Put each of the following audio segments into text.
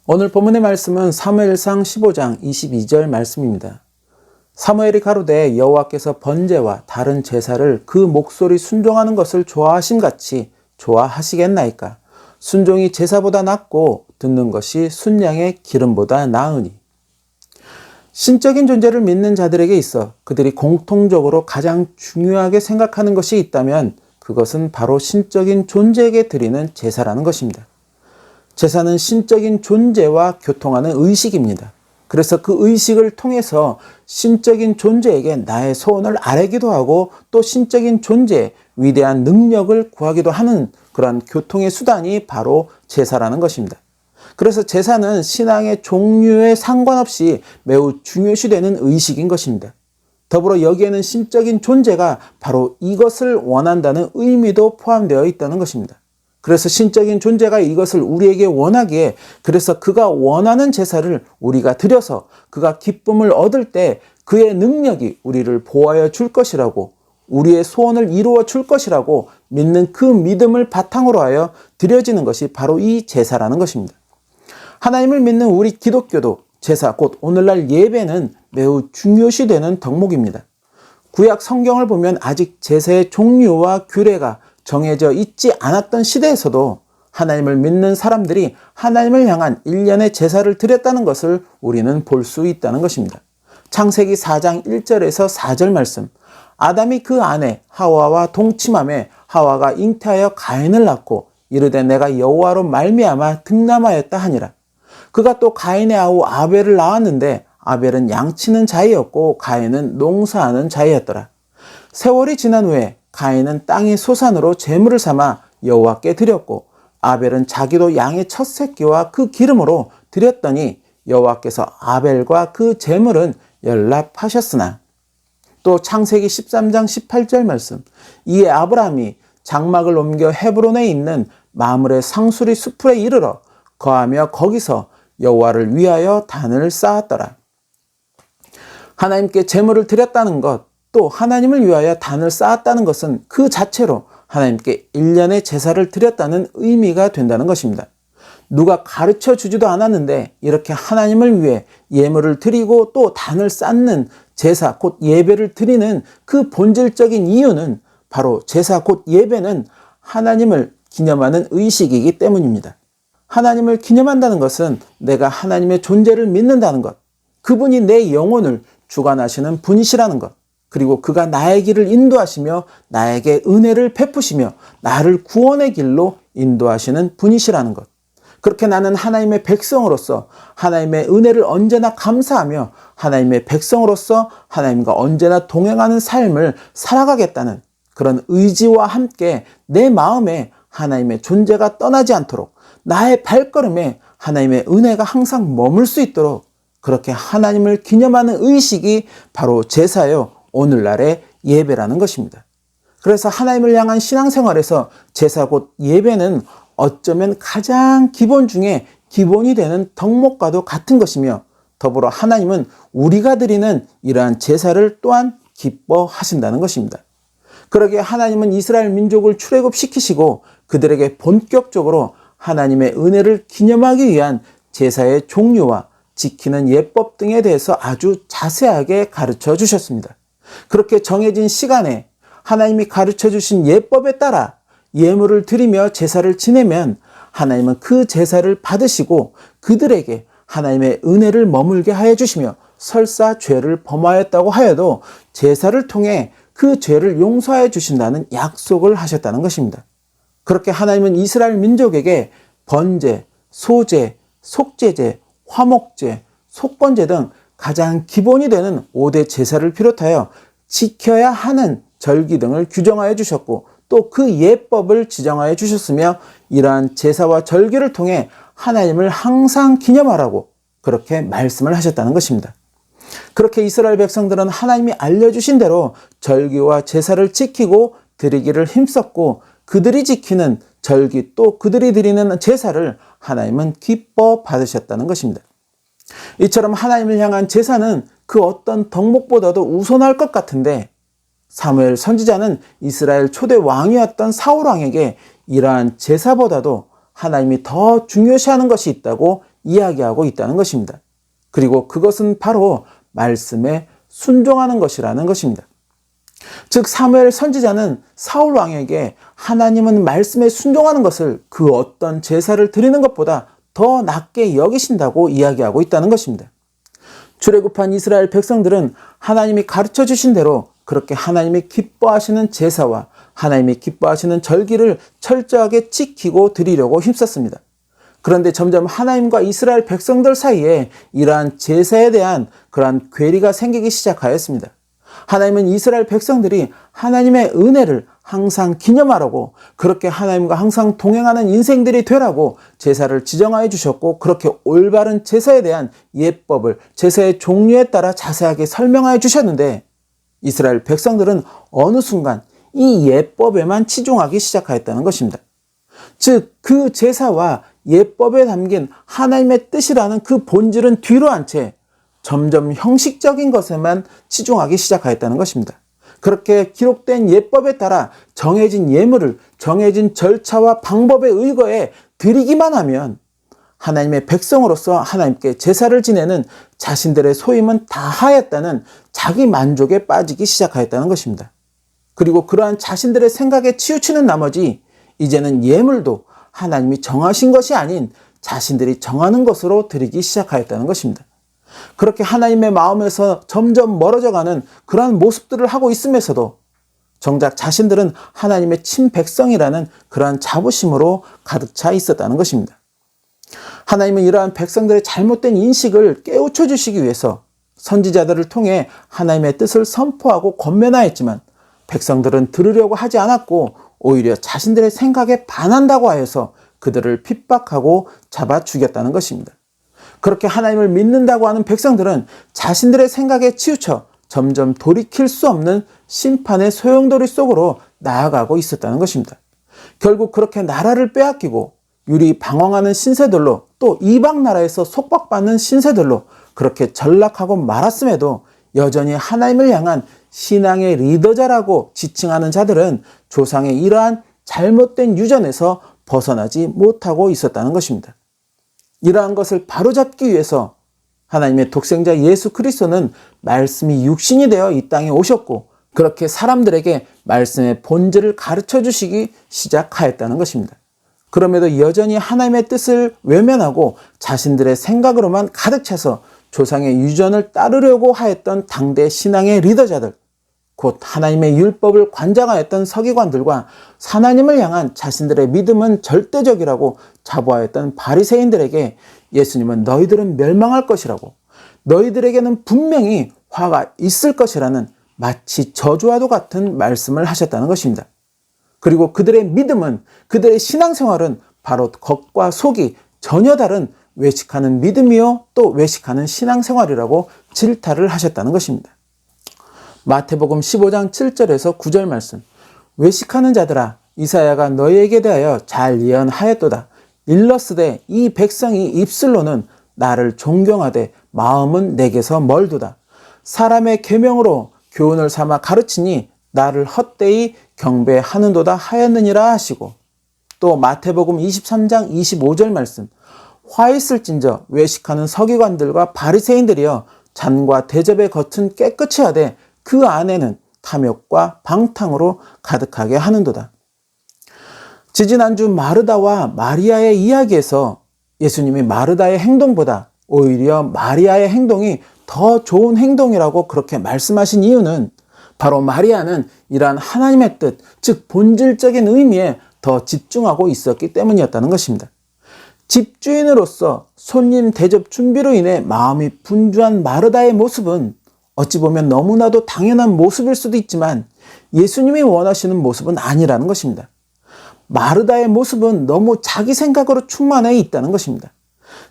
오늘 본문의 말씀은 사무엘상 15장 22절 말씀입니다. 사무엘이 가로되 여호와께서 번제와 다른 제사를 그 목소리 순종하는 것을 좋아하심같이 좋아하시겠나이까. 순종이 제사보다 낫고 듣는 것이 순양의 기름보다 나으니. 신적인 존재를 믿는 자들에게 있어 그들이 공통적으로 가장 중요하게 생각하는 것이 있다면 그것은 바로 신적인 존재에게 드리는 제사라는 것입니다. 제사는 신적인 존재와 교통하는 의식입니다. 그래서 그 의식을 통해서 신적인 존재에게 나의 소원을 아뢰기도 하고 또 신적인 존재의 위대한 능력을 구하기도 하는 그런 교통의 수단이 바로 제사라는 것입니다. 그래서 제사는 신앙의 종류에 상관없이 매우 중요시되는 의식인 것입니다. 더불어 여기에는 신적인 존재가 바로 이것을 원한다는 의미도 포함되어 있다는 것입니다. 그래서 신적인 존재가 이것을 우리에게 원하기에 그래서 그가 원하는 제사를 우리가 드려서 그가 기쁨을 얻을 때 그의 능력이 우리를 보호하여 줄 것이라고 우리의 소원을 이루어 줄 것이라고 믿는 그 믿음을 바탕으로 하여 드려지는 것이 바로 이 제사라는 것입니다. 하나님을 믿는 우리 기독교도 제사 곧 오늘날 예배는 매우 중요시되는 덕목입니다. 구약 성경을 보면 아직 제사의 종류와 규례가 정해져 있지 않았던 시대에서도 하나님을 믿는 사람들이 하나님을 향한 일련의 제사를 드렸다는 것을 우리는 볼 수 있다는 것입니다. 창세기 4장 1절에서 4절 말씀. 아담이 그 아내 하와와 동침함에 하와가 잉태하여 가인을 낳고 이르되 내가 여호와로 말미암아 득남하였다 하니라. 그가 또 가인의 아우 아벨을 낳았는데 아벨은 양치는 자이었고 가인은 농사하는 자이었더라. 세월이 지난 후에 가인은 땅의 소산으로 제물을 삼아 여호와께 드렸고 아벨은 자기도 양의 첫 새끼와 그 기름으로 드렸더니 여호와께서 아벨과 그 제물은 연락하셨으나. 또 창세기 13장 18절 말씀. 이에 아브라함이 장막을 옮겨 헤브론에 있는 마므레 상수리 수풀에 이르러 거하며 거기서 여호와를 위하여 단을 쌓았더라. 하나님께 제물을 드렸다는 것, 또 하나님을 위하여 단을 쌓았다는 것은 그 자체로 하나님께 일련의 제사를 드렸다는 의미가 된다는 것입니다. 누가 가르쳐 주지도 않았는데 이렇게 하나님을 위해 예물을 드리고 또 단을 쌓는 제사 곧 예배를 드리는 그 본질적인 이유는 바로 제사 곧 예배는 하나님을 기념하는 의식이기 때문입니다. 하나님을 기념한다는 것은 내가 하나님의 존재를 믿는다는 것, 그분이 내 영혼을 주관하시는 분이시라는 것, 그리고 그가 나의 길을 인도하시며 나에게 은혜를 베푸시며 나를 구원의 길로 인도하시는 분이시라는 것. 그렇게 나는 하나님의 백성으로서 하나님의 은혜를 언제나 감사하며 하나님의 백성으로서 하나님과 언제나 동행하는 삶을 살아가겠다는 그런 의지와 함께 내 마음에 하나님의 존재가 떠나지 않도록 나의 발걸음에 하나님의 은혜가 항상 머물 수 있도록 그렇게 하나님을 기념하는 의식이 바로 제사요 오늘날의 예배라는 것입니다. 그래서 하나님을 향한 신앙생활에서 제사 곧 예배는 어쩌면 가장 기본 중에 기본이 되는 덕목과도 같은 것이며 더불어 하나님은 우리가 드리는 이러한 제사를 또한 기뻐하신다는 것입니다. 그러기에 하나님은 이스라엘 민족을 출애굽시키시고 그들에게 본격적으로 하나님의 은혜를 기념하기 위한 제사의 종류와 지키는 예법 등에 대해서 아주 자세하게 가르쳐 주셨습니다. 그렇게 정해진 시간에 하나님이 가르쳐 주신 예법에 따라 예물을 드리며 제사를 지내면 하나님은 그 제사를 받으시고 그들에게 하나님의 은혜를 머물게 하여 주시며 설사 죄를 범하였다고 하여도 제사를 통해 그 죄를 용서하여 주신다는 약속을 하셨다는 것입니다. 그렇게 하나님은 이스라엘 민족에게 번제, 소제, 속죄제, 화목제, 속건제 등 가장 기본이 되는 5대 제사를 비롯하여 지켜야 하는 절기 등을 규정하여 주셨고 또 그 예법을 지정하여 주셨으며 이러한 제사와 절기를 통해 하나님을 항상 기념하라고 그렇게 말씀을 하셨다는 것입니다. 그렇게 이스라엘 백성들은 하나님이 알려주신 대로 절기와 제사를 지키고 드리기를 힘썼고 그들이 지키는 절기 또 그들이 드리는 제사를 하나님은 기뻐 받으셨다는 것입니다. 이처럼 하나님을 향한 제사는 그 어떤 덕목보다도 우선할 것 같은데 사무엘 선지자는 이스라엘 초대 왕이었던 사울 왕에게 이러한 제사보다도 하나님이 더 중요시하는 것이 있다고 이야기하고 있다는 것입니다. 그리고 그것은 바로 말씀에 순종하는 것이라는 것입니다. 즉 사무엘 선지자는 사울 왕에게 하나님은 말씀에 순종하는 것을 그 어떤 제사를 드리는 것보다 더 낫게 여기신다고 이야기하고 있다는 것입니다. 출애굽한 이스라엘 백성들은 하나님이 가르쳐 주신 대로 그렇게 하나님이 기뻐하시는 제사와 하나님이 기뻐하시는 절기를 철저하게 지키고 드리려고 힘썼습니다. 그런데 점점 하나님과 이스라엘 백성들 사이에 이러한 제사에 대한 그러한 괴리가 생기기 시작하였습니다. 하나님은 이스라엘 백성들이 하나님의 은혜를 항상 기념하라고, 그렇게 하나님과 항상 동행하는 인생들이 되라고 제사를 지정하여 주셨고, 그렇게 올바른 제사에 대한 예법을 제사의 종류에 따라 자세하게 설명하여 주셨는데, 이스라엘 백성들은 어느 순간 이 예법에만 치중하기 시작하였다는 것입니다. 즉 그 제사와 예법에 담긴 하나님의 뜻이라는 그 본질은 뒤로 한 채 점점 형식적인 것에만 치중하기 시작하였다는 것입니다. 그렇게 기록된 예법에 따라 정해진 예물을 정해진 절차와 방법에 의거해 드리기만 하면 하나님의 백성으로서 하나님께 제사를 지내는 자신들의 소임은 다 하였다는 자기 만족에 빠지기 시작하였다는 것입니다. 그리고 그러한 자신들의 생각에 치우치는 나머지 이제는 예물도 하나님이 정하신 것이 아닌 자신들이 정하는 것으로 드리기 시작하였다는 것입니다. 그렇게 하나님의 마음에서 점점 멀어져가는 그러한 모습들을 하고 있으면서도 정작 자신들은 하나님의 친백성이라는 그러한 자부심으로 가득 차 있었다는 것입니다. 하나님은 이러한 백성들의 잘못된 인식을 깨우쳐 주시기 위해서 선지자들을 통해 하나님의 뜻을 선포하고 권면하였지만 백성들은 들으려고 하지 않았고 오히려 자신들의 생각에 반한다고 하여서 그들을 핍박하고 잡아 죽였다는 것입니다. 그렇게 하나님을 믿는다고 하는 백성들은 자신들의 생각에 치우쳐 점점 돌이킬 수 없는 심판의 소용돌이 속으로 나아가고 있었다는 것입니다. 결국 그렇게 나라를 빼앗기고 유리 방황하는 신세들로, 또 이방 나라에서 속박받는 신세들로 그렇게 전락하고 말았음에도 여전히 하나님을 향한 신앙의 리더자라고 지칭하는 자들은 조상의 이러한 잘못된 유전에서 벗어나지 못하고 있었다는 것입니다. 이러한 것을 바로잡기 위해서 하나님의 독생자 예수 그리스도는 말씀이 육신이 되어 이 땅에 오셨고, 그렇게 사람들에게 말씀의 본질을 가르쳐 주시기 시작하였다는 것입니다. 그럼에도 여전히 하나님의 뜻을 외면하고 자신들의 생각으로만 가득 차서 조상의 유전을 따르려고 하였던 당대 신앙의 리더자들, 곧 하나님의 율법을 관장하였던 서기관들과 하나님을 향한 자신들의 믿음은 절대적이라고 자부하였던 바리새인들에게 예수님은 너희들은 멸망할 것이라고, 너희들에게는 분명히 화가 있을 것이라는 마치 저주와도 같은 말씀을 하셨다는 것입니다. 그리고 그들의 믿음은, 그들의 신앙생활은 바로 겉과 속이 전혀 다른 외식하는 믿음이요 또 외식하는 신앙생활이라고 질타를 하셨다는 것입니다. 마태복음 15장 7절에서 9절 말씀, 외식하는 자들아 이사야가 너희에게 대하여 잘 예언하였도다. 일러스되 이 백성이 입술로는 나를 존경하되 마음은 내게서 멀도다. 사람의 계명으로 교훈을 삼아 가르치니 나를 헛되이 경배하는도다 하였느니라 하시고, 또 마태복음 23장 25절 말씀, 화 있을진저 외식하는 서기관들과 바리새인들이여 잔과 대접의 겉은 깨끗이 하되 그 안에는 탐욕과 방탕으로 가득하게 하는도다. 지지난주 마르다와 마리아의 이야기에서 예수님이 마르다의 행동보다 오히려 마리아의 행동이 더 좋은 행동이라고 그렇게 말씀하신 이유는 바로 마리아는 이러한 하나님의 뜻, 즉 본질적인 의미에 더 집중하고 있었기 때문이었다는 것입니다. 집주인으로서 손님 대접 준비로 인해 마음이 분주한 마르다의 모습은 어찌 보면 너무나도 당연한 모습일 수도 있지만 예수님이 원하시는 모습은 아니라는 것입니다. 마르다의 모습은 너무 자기 생각으로 충만해 있다는 것입니다.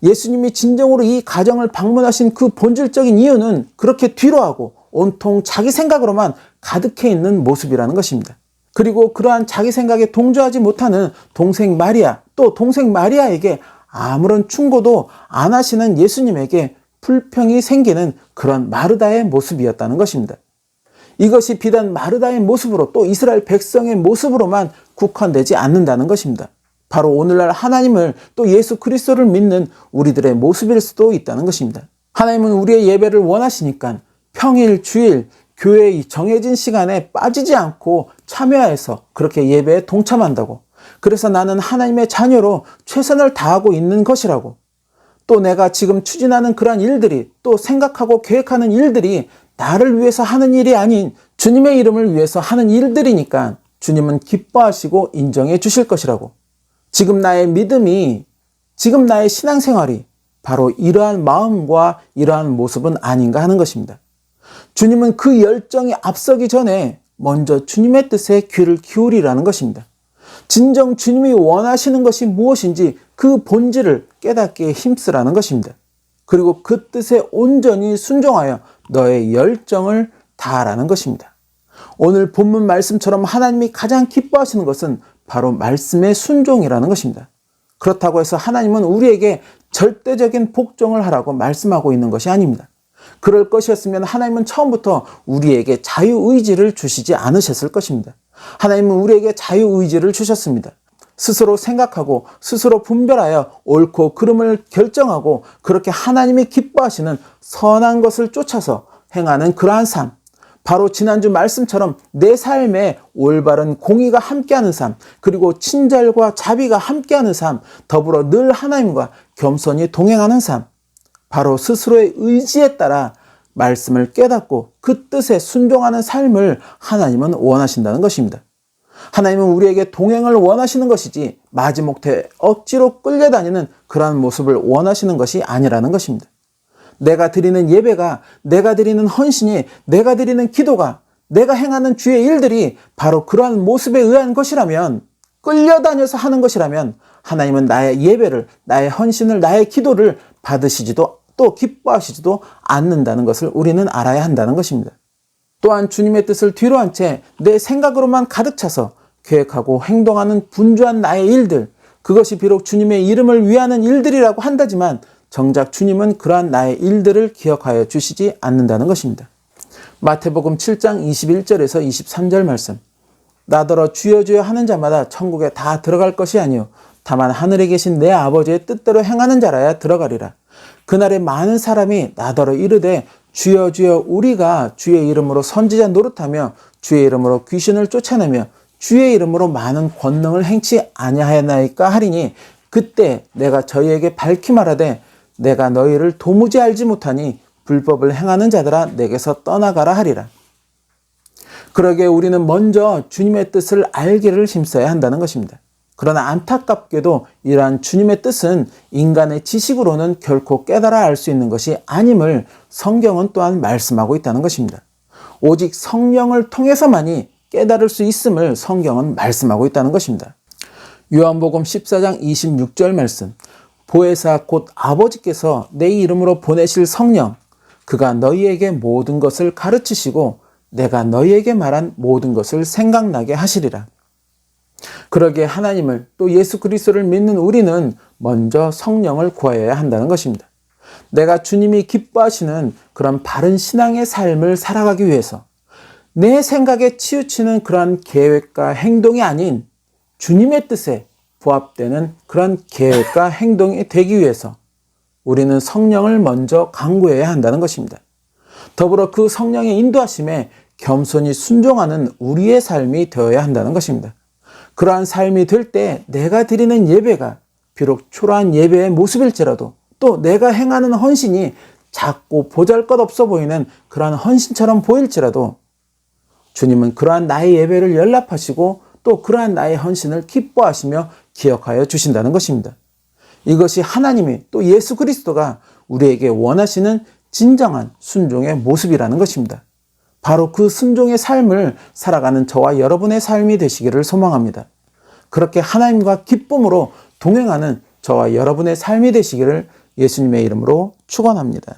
예수님이 진정으로 이 가정을 방문하신 그 본질적인 이유는 그렇게 뒤로하고 온통 자기 생각으로만 가득해 있는 모습이라는 것입니다. 그리고 그러한 자기 생각에 동조하지 못하는 동생 마리아, 또 동생 마리아에게 아무런 충고도 안 하시는 예수님에게 불평이 생기는 그런 마르다의 모습이었다는 것입니다. 이것이 비단 마르다의 모습으로 또 이스라엘 백성의 모습으로만 국한되지 않는다는 것입니다. 바로 오늘날 하나님을 또 예수 그리스도를 믿는 우리들의 모습일 수도 있다는 것입니다. 하나님은 우리의 예배를 원하시니까 평일, 주일, 교회의 정해진 시간에 빠지지 않고 참여해서 그렇게 예배에 동참한다고. 그래서 나는 하나님의 자녀로 최선을 다하고 있는 것이라고. 또 내가 지금 추진하는 그러한 일들이 또 생각하고 계획하는 일들이 나를 위해서 하는 일이 아닌 주님의 이름을 위해서 하는 일들이니까 주님은 기뻐하시고 인정해 주실 것이라고. 지금 나의 믿음이, 지금 나의 신앙생활이 바로 이러한 마음과 이러한 모습은 아닌가 하는 것입니다. 주님은 그 열정이 앞서기 전에 먼저 주님의 뜻에 귀를 기울이라는 것입니다. 진정 주님이 원하시는 것이 무엇인지 그 본질을 깨닫기에 힘쓰라는 것입니다. 그리고 그 뜻에 온전히 순종하여 너의 열정을 다하라는 것입니다. 오늘 본문 말씀처럼 하나님이 가장 기뻐하시는 것은 바로 말씀의 순종이라는 것입니다. 그렇다고 해서 하나님은 우리에게 절대적인 복종을 하라고 말씀하고 있는 것이 아닙니다. 그럴 것이었으면 하나님은 처음부터 우리에게 자유의지를 주시지 않으셨을 것입니다. 하나님은 우리에게 자유의지를 주셨습니다. 스스로 생각하고 스스로 분별하여 옳고 그름을 결정하고 그렇게 하나님이 기뻐하시는 선한 것을 쫓아서 행하는 그러한 삶, 바로 지난주 말씀처럼 내 삶에 올바른 공의가 함께하는 삶, 그리고 친절과 자비가 함께하는 삶, 더불어 늘 하나님과 겸손히 동행하는 삶, 바로 스스로의 의지에 따라 말씀을 깨닫고 그 뜻에 순종하는 삶을 하나님은 원하신다는 것입니다. 하나님은 우리에게 동행을 원하시는 것이지 마지못해 억지로 끌려다니는 그러한 모습을 원하시는 것이 아니라는 것입니다. 내가 드리는 예배가, 내가 드리는 헌신이, 내가 드리는 기도가, 내가 행하는 주의 일들이 바로 그러한 모습에 의한 것이라면, 끌려다녀서 하는 것이라면 하나님은 나의 예배를, 나의 헌신을, 나의 기도를 받으시지도 또 기뻐하시지도 않는다는 것을 우리는 알아야 한다는 것입니다. 또한 주님의 뜻을 뒤로 한 채 내 생각으로만 가득 차서 계획하고 행동하는 분주한 나의 일들, 그것이 비록 주님의 이름을 위하는 일들이라고 한다지만 정작 주님은 그러한 나의 일들을 기억하여 주시지 않는다는 것입니다. 마태복음 7장 21절에서 23절 말씀. 나더러 주여 주여 하는 자마다 천국에 다 들어갈 것이 아니요 다만 하늘에 계신 내 아버지의 뜻대로 행하는 자라야 들어가리라. 그날에 많은 사람이 나더러 이르되 주여 주여 우리가 주의 이름으로 선지자 노릇하며 주의 이름으로 귀신을 쫓아내며 주의 이름으로 많은 권능을 행치 아니하였나이까 하리니 그때 내가 저희에게 밝히 말하되 내가 너희를 도무지 알지 못하니 불법을 행하는 자들아 내게서 떠나가라 하리라. 그러기에 우리는 먼저 주님의 뜻을 알기를 힘써야 한다는 것입니다. 그러나 안타깝게도 이러한 주님의 뜻은 인간의 지식으로는 결코 깨달아 알 수 있는 것이 아님을 성경은 또한 말씀하고 있다는 것입니다. 오직 성령을 통해서만이 깨달을 수 있음을 성경은 말씀하고 있다는 것입니다. 요한복음 14장 26절 말씀. 보혜사 곧 아버지께서 내 이름으로 보내실 성령, 그가 너희에게 모든 것을 가르치시고 내가 너희에게 말한 모든 것을 생각나게 하시리라. 그러기에 하나님을 또 예수 그리스도를 믿는 우리는 먼저 성령을 구하여야 한다는 것입니다. 내가 주님이 기뻐하시는 그런 바른 신앙의 삶을 살아가기 위해서 내 생각에 치우치는 그런 계획과 행동이 아닌 주님의 뜻에 부합되는 그런 계획과 행동이 되기 위해서 우리는 성령을 먼저 간구해야 한다는 것입니다. 더불어 그 성령의 인도하심에 겸손히 순종하는 우리의 삶이 되어야 한다는 것입니다. 그러한 삶이 될 때 내가 드리는 예배가 비록 초라한 예배의 모습일지라도 또 내가 행하는 헌신이 작고 보잘것없어 보이는 그러한 헌신처럼 보일지라도 주님은 그러한 나의 예배를 연락하시고 또 그러한 나의 헌신을 기뻐하시며 기억하여 주신다는 것입니다. 이것이 하나님이 또 예수 그리스도가 우리에게 원하시는 진정한 순종의 모습이라는 것입니다. 바로 그 순종의 삶을 살아가는 저와 여러분의 삶이 되시기를 소망합니다. 그렇게 하나님과 기쁨으로 동행하는 저와 여러분의 삶이 되시기를 예수님의 이름으로 축원합니다.